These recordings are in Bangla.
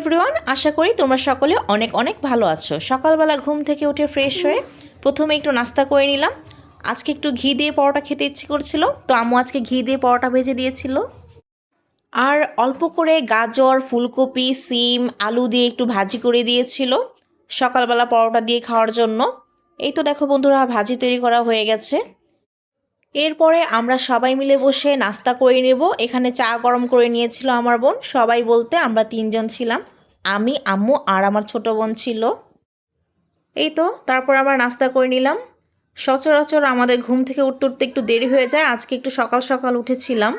এভরিওয়ান, আশা করি তোমরা সকলে অনেক অনেক ভালো আছো। সকালবেলা ঘুম থেকে উঠে ফ্রেশ হয়ে প্রথমে একটু নাস্তা করে নিলাম। আজকে একটু ঘি দিয়ে পরোটা খেতে ইচ্ছে করছিল, তো আম্মু আজকে ঘি দিয়ে পরোটা ভেজে দিয়েছিল। আর অল্প করে গাজর, ফুলকপি, সিম, আলু দিয়ে একটু ভাজি করে দিয়েছিল সকালবেলা পরোটা দিয়ে খাওয়ার জন্য। এই তো দেখো বন্ধুরা, ভাজি তৈরি করা হয়ে গেছে। এরপরে আমরা সবাই মিলে বসে নাস্তা করে নেব। এখানে চা গরম করে নিয়েছিল আমার বোন। সবাই বলতে আমরা তিনজন ছিলাম, আমি, আম্মু আর আমার ছোট বোন ছিল। এই তো তারপর আমরা নাস্তা করে নিলাম। সচরাচর আমাদের ঘুম থেকে উঠতে উঠতে একটু দেরি হয়ে যায়, আজকে একটু সকাল সকাল উঠেছিলাম।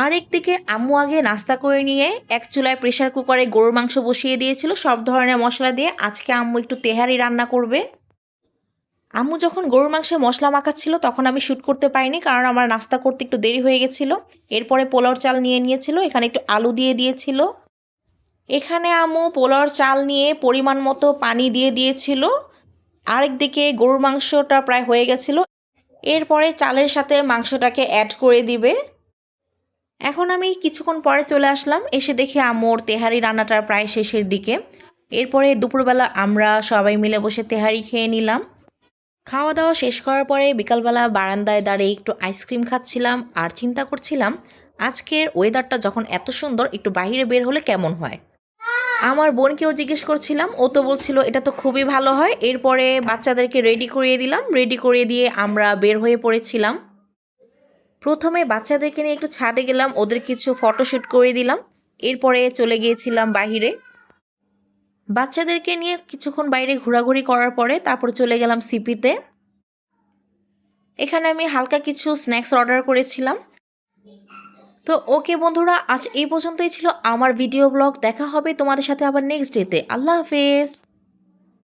আর একদিকে আম্মু আগে নাস্তা করে নিয়ে এক চুলায় প্রেসার কুকারে গরুর মাংস বসিয়ে দিয়েছিল সব ধরনের মশলা দিয়ে। আজকে আম্মু একটু তেহারি রান্না করবে। আম্মু যখন গরুর মাংসে মশলা মাখাচ্ছিল তখন আমি শ্যুট করতে পারিনি, কারণ আমার নাস্তা করতে একটু দেরি হয়ে গেছিল। এরপরে পোলাওর চাল নিয়ে নিয়েছিল, এখানে একটু আলু দিয়ে দিয়েছিল। এখানে আম্মু পোলাওর চাল নিয়ে পরিমাণ মতো পানি দিয়ে দিয়েছিল। আরেকদিকে গরুর মাংসটা প্রায় হয়ে গেছিল, এরপরে চালের সাথে মাংসটাকে অ্যাড করে দিবে। এখন আমি কিছুক্ষণ পরে চলে আসলাম, এসে দেখি আম্মুর তেহারি রান্নাটা প্রায় শেষের দিকে। এরপরে দুপুরবেলা আমরা সবাই মিলে বসে তেহারি খেয়ে নিলাম। খাওয়া দাওয়া শেষ করার পরে বিকালবেলা বারান্দায় দাঁড়িয়ে একটু আইসক্রিম খাচ্ছিলাম আর চিন্তা করছিলাম আজকের ওয়েদারটা যখন এত সুন্দর, একটু বাইরে বের হলে কেমন হয়। আমার বোনকেও জিজ্ঞেস করছিলাম, ও তো বলছিল এটা তো খুবই ভালো হয়। এরপরে বাচ্চাদেরকে রেডি করিয়ে দিলাম, রেডি করিয়ে দিয়ে আমরা বের হয়ে পড়েছিলাম। প্রথমে বাচ্চাদেরকে নিয়ে একটু ছাদে গেলাম, ওদের কিছু ফটোশ্যুট করে দিলাম। এরপরে চলে গিয়েছিলাম বাহিরে। বাচ্চাদেরকে নিয়ে কিছুক্ষণ বাইরে ঘোরাঘুরি করার পরে তারপর চলে গেলাম সিপিতে। এখানে আমি হালকা কিছু স্ন্যাক্স অর্ডার করেছিলাম। তো ওকে বন্ধুরা, আজ এই পর্যন্তই ছিল আমার ভিডিও ব্লগ। দেখা হবে তোমাদের সাথে আবার নেক্সট ডেতে। আল্লাহ হাফেজ।